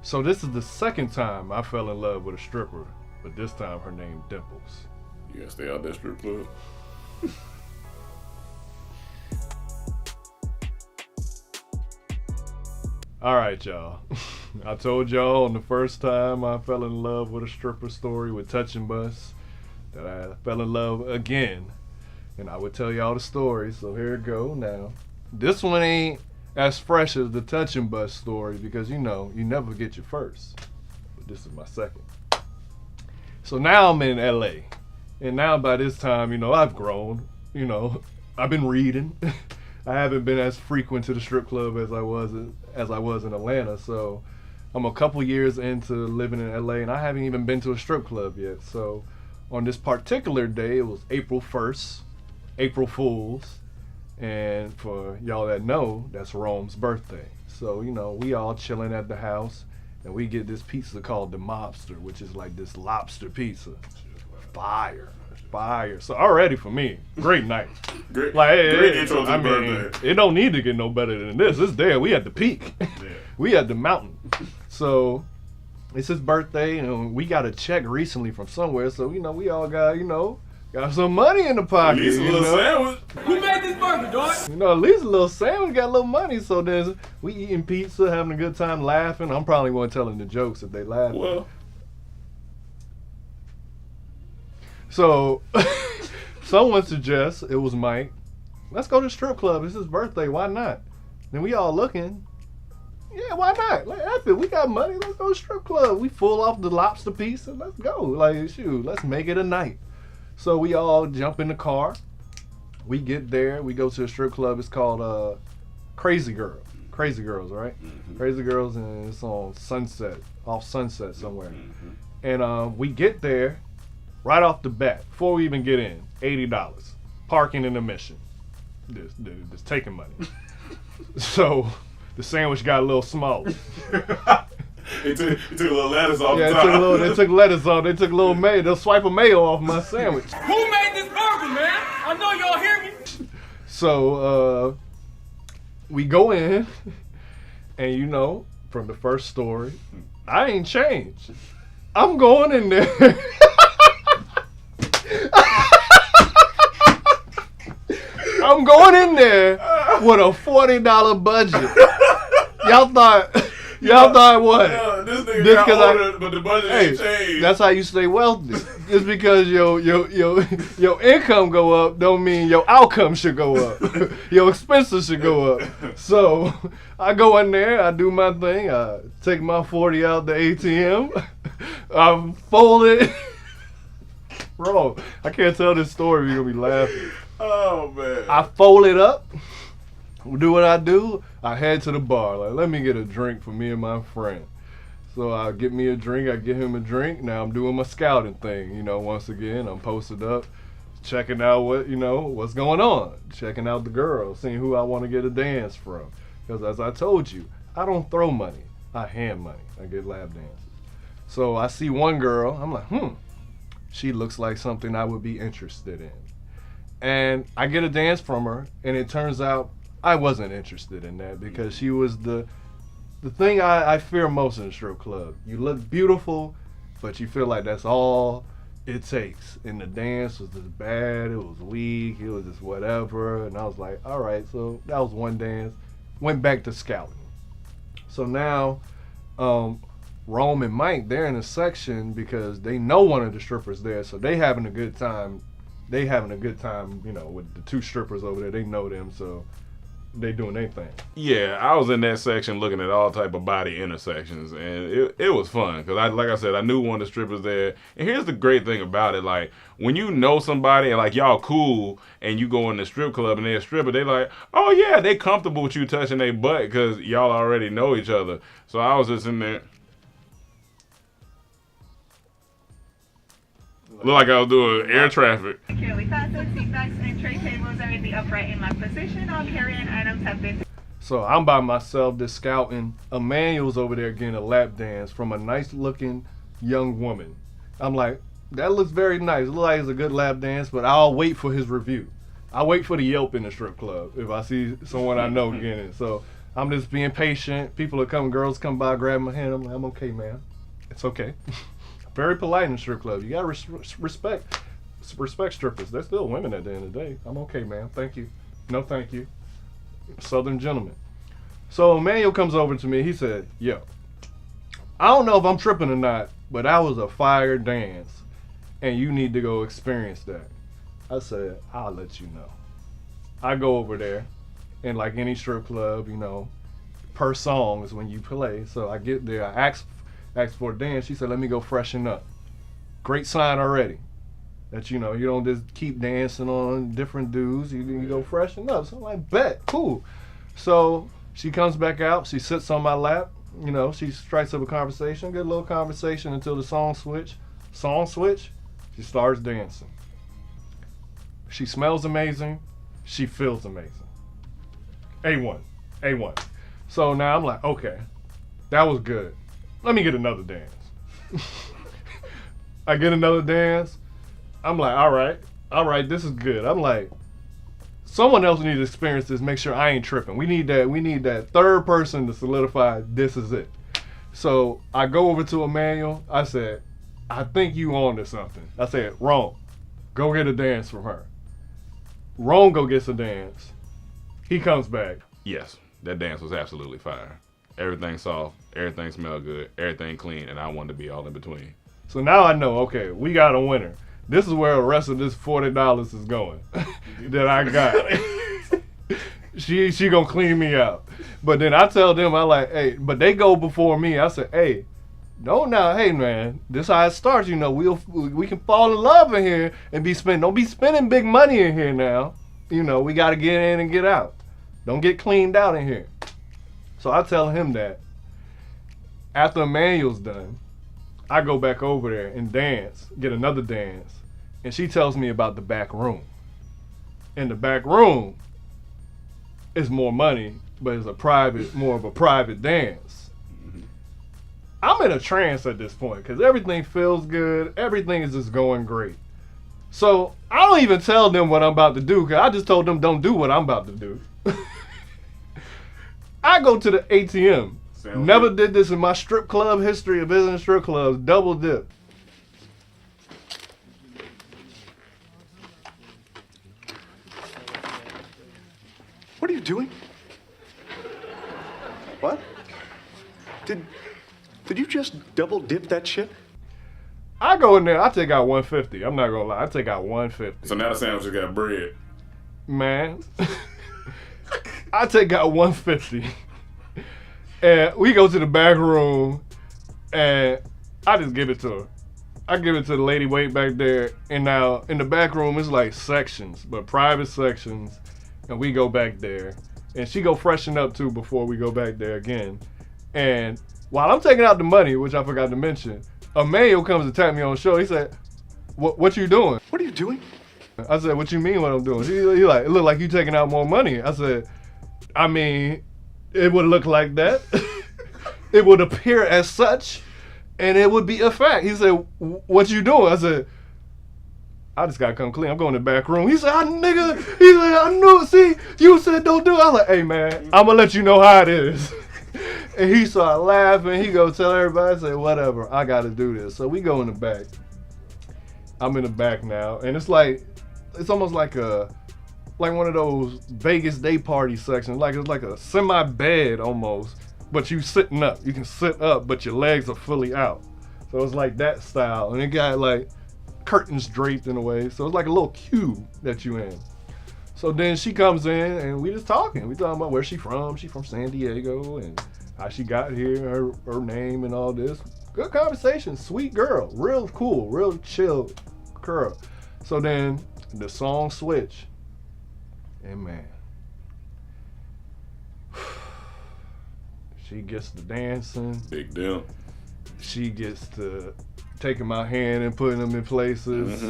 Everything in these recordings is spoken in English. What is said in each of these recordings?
So this is the second time I fell in love with a stripper, but this time her name Dimples. You gotta stay out that strip club. All right, y'all. I told y'all on the first time I fell in love with a stripper story with Touch and Bus that I fell in love again, and I would tell y'all the story. So here it go. Now, this one ain't as fresh as the Touch and Bus story because you know you never get your first, but this is my second. So now I'm in LA, and now by this time, you know, I've grown. You know, I've been reading. I haven't been as frequent to the strip club as I was in Atlanta. So I'm a couple years into living in LA, and I haven't even been to a strip club yet. So on this particular day, it was April 1st, April Fools. And for y'all that know, that's Rome's birthday. So, you know, we all chilling at the house, and we get this pizza called the Mobster, which is like this lobster pizza. Fire. So already for me, great night. Great, like, great intro to the birthday. It don't need to get no better than this. It's there. We at the peak. Yeah. We at the mountain. So it's his birthday, and we got a check recently from somewhere. So, you know, we all got, you know, got some money in the pocket. At least a little sandwich. Who made this burger, dog? You know, at least a little sandwich, got a little money. So then we eating pizza, having a good time, laughing. I'm probably going to tell them the jokes if they laugh. Well. So someone suggests, it was Mike, let's go to the strip club. It's his birthday. Why not? Then we all looking. Yeah, why not? Like, F it. We got money. Let's go to the strip club. We full off the lobster pizza. Let's go. Like, shoot, let's make it a night. So we all jump in the car. We get there. We go to the strip club. It's called Crazy Girl. Crazy Girls, right? Mm-hmm. Crazy Girls, and it's on Sunset, off Sunset somewhere. Mm-hmm. And we get there right off the bat, before we even get in, $80. Parking and admission. Just taking money. So the sandwich got a little small. It took a little lettuce off the top. They took lettuce off. They took a little mayo. They'll swipe a mayo off my sandwich. Who made this burger, man? I know y'all hear me. So we go in, and you know, from the first story, I ain't changed. I'm going in there. I'm going in there with a $40 budget. Y'all thought what? This nigga got older, but the budget ain't changed. That's how you stay wealthy. Just because your income go up don't mean your outcome should go up. Your expenses should go up. So I go in there, I do my thing, I take my 40 out the ATM, I fold it. Bro, I can't tell this story, you're gonna be laughing. Oh man. I fold it up, do what I do, I head to the bar, like, let me get a drink for me and my friend. So I get me a drink, I get him a drink. Now I'm doing my scouting thing, you know, once again, I'm posted up, checking out what's going on, checking out the girls, seeing who I want to get a dance from. Because as I told you, I don't throw money, I hand money, I get lap dances. So I see one girl, I'm like, she looks like something I would be interested in. And I get a dance from her, and it turns out I wasn't interested in that because she was the thing I fear most in a strip club. You look beautiful, but you feel like that's all it takes. And the dance was just bad, it was weak, it was just whatever. And I was like, all right, so that was one dance. Went back to scouting. So now, Rome and Mike, they're in a section because they know one of the strippers there, so they having a good time. You know, with the two strippers over there. They know them, so they doing their thing. Yeah, I was in that section looking at all type of body intersections, and it was fun because like I said, I knew one of the strippers there. And here's the great thing about it: like when you know somebody and like y'all cool, and you go in the strip club and they're a stripper, they like, oh yeah, they comfortable with you touching their butt because y'all already know each other. So I was just in there. Look like I was doing air traffic. Securely fastened, seat backs and tray tables are in the upright and locked position. All carry-on items have been... So I'm by myself just scouting. Emmanuel's over there getting a lap dance from a nice-looking young woman. I'm like, that looks very nice. It looks like it's a good lap dance, but I'll wait for his review. I wait for the Yelp in the strip club if I see someone I know getting it. So I'm just being patient. People are coming, girls come by, grab my hand. I'm like, I'm okay, man. It's okay. Very polite in the strip club. You gotta respect strippers. They're still women at the end of the day. I'm okay, man. Thank you. No, thank you. Southern gentleman. So Emmanuel comes over to me. He said, yo, I don't know if I'm tripping or not, but that was a fire dance, and you need to go experience that. I said, I'll let you know. I go over there, and like any strip club, you know, per song is when you play. So I get there, I ask for a dance. She said, let me go freshen up. Great sign already. That, you know, you don't just keep dancing on different dudes. You go freshen up. So I'm like, bet, cool. So she comes back out. She sits on my lap. You know, she strikes up a conversation. Good little conversation until the song switch. She starts dancing. She smells amazing. She feels amazing. A1. So now I'm like, okay, that was good. Let me get another dance. I get another dance. I'm like, all right, this is good. I'm like, someone else needs to experience this, make sure I ain't tripping. We need that third person to solidify this is it. So I go over to Emmanuel. I said, I think you on to something. I said, Rome, go get a dance from her. Rome go gets a dance. He comes back. Yes, that dance was absolutely fire. Everything soft, everything smelled good, everything clean, and I wanted to be all in between. So now I know, okay, we got a winner. This is where the rest of this $40 is going that I got. She gonna clean me out. But then I tell them, I like, hey, but they go before me. I said, hey, hey man, this how it starts. You know, we can fall in love in here and don't be spending big money in here now. You know, we gotta get in and get out. Don't get cleaned out in here. So I tell him that. After Emmanuel's done, I go back over there and get another dance. And she tells me about the back room. In the back room is more money, but it's more of a private dance. I'm in a trance at this point because everything feels good. Everything is just going great. So I don't even tell them what I'm about to do because I just told them don't do what I'm about to do. I go to the ATM. Never did this in my strip club history of visiting strip clubs. Double dip. What are you doing? What? Did you just double dip that shit? I go in there, I take out $150. I'm not gonna lie, I take out $150. So now the sandwich has got bread. Man, I take out $150. And we go to the back room, and I just give it to her. I give it to the lady wait back there, and now in the back room it's like sections, but private sections, and we go back there, and she go freshen up too before we go back there again. And while I'm taking out the money, which I forgot to mention, Emmanuel comes to tap me on the shoulder. He said, "What you doing?" What are you doing? I said, "What you mean what I'm doing?" He like, "It look like you taking out more money." I said, "I mean, it would look like that. It would appear as such, and it would be a fact." He said, "What you doing?" I said, "I just gotta come clean. I'm going to the back room." He said, nigga," he said, "I knew it. See, you said don't do it." I was like, "Hey man, I'm gonna let you know how it is." And he started laughing. He go tell everybody, I said, "Whatever, I gotta do this." So we go in the back. I'm in the back now, and it's almost like one of those Vegas day party sections. Like it's like a semi-bed almost, but you sitting up. You can sit up, but your legs are fully out. So it's like that style, and it got like curtains draped in a way. So it's like a little cube that you in. So then she comes in, and we just talking. We talking about where she from. She from San Diego, and how she got here, her name, and all this. Good conversation. Sweet girl. Real cool. Real chill girl. So then the song switch. And man, she gets to dancing. Big deal. She gets to taking my hand and putting them in places.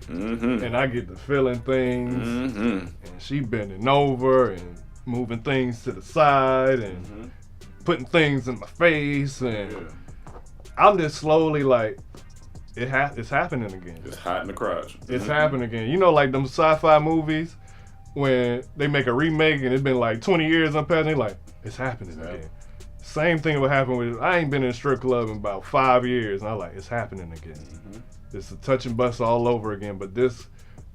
And I get to feeling things. And she bending over and moving things to the side and putting things in my face. And I'm just slowly like, it's happening again. It's hot in the crotch. It's happening again. You know, like them sci-fi movies when they make a remake and it's been like 20 years on past, and they like, It's happening again. Same thing would happen with, I ain't been in a strip club in about 5 years, and I'm like, it's happening again. It's a touch and bust all over again, but this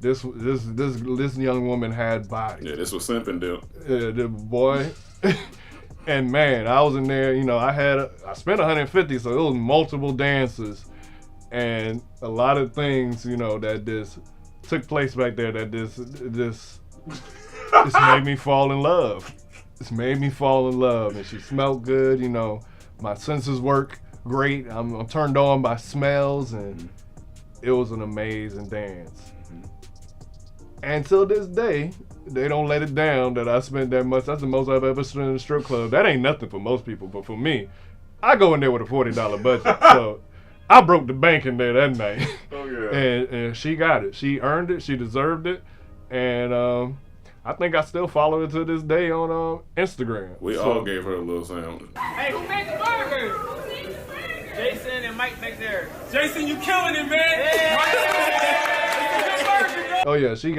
young woman had body. Yeah, this was simping deal. The boy. And man, I was in there, you know, I spent $150, so it was multiple dances and a lot of things, you know, that just took place back there that this made me fall in love. This made me fall in love, and she smelled good, you know, my senses work great. I'm turned on by smells, and it was an amazing dance. And till this day, they don't let it down that I spent that much. That's the most I've ever spent in a strip club. That ain't nothing for most people, but for me, I go in there with a $40 budget. So I broke the bank in there that night. Oh, yeah. And she got it. She earned it. She deserved it. And I think I still follow her to this day on Instagram. We all gave her a little sound. Hey, who made the burger? Jason and Mike back there. Jason, you killing it, man. Oh yeah, she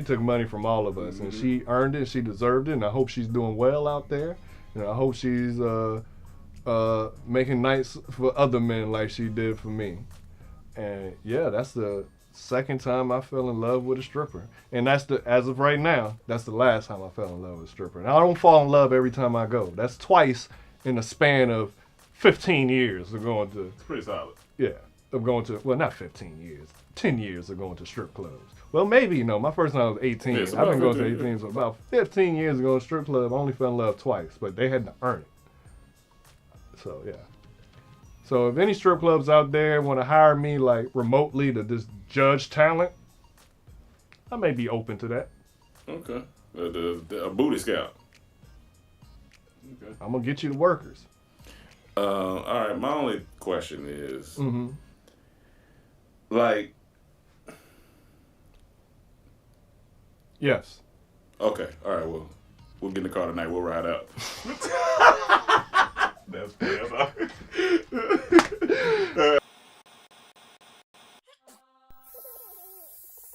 took money from all of us, and she earned it. She deserved it, and I hope she's doing well out there. And I hope she's making nights for other men like she did for me. And yeah, that's the second time I fell in love with a stripper, and as of right now, that's the last time I fell in love with a stripper. And I don't fall in love every time I go. That's twice in the span of 15 years of going to. It's pretty solid. Yeah, of going to, well, not 15 years, 10 years of going to strip clubs. Well, maybe, you know, my first time was 18. Yeah, I've been going to 18, so about 15 years ago in a strip club, I only fell in love twice, but they had to earn it. So, yeah. So if any strip clubs out there want to hire me, like, remotely to just judge talent, I may be open to that. Okay. A booty scout. Okay. I'm going to get you the workers. All right, my only question is, Mm-hmm. like, Yes. okay, all right, well, we'll get in the car tonight. We'll ride out. That's funny.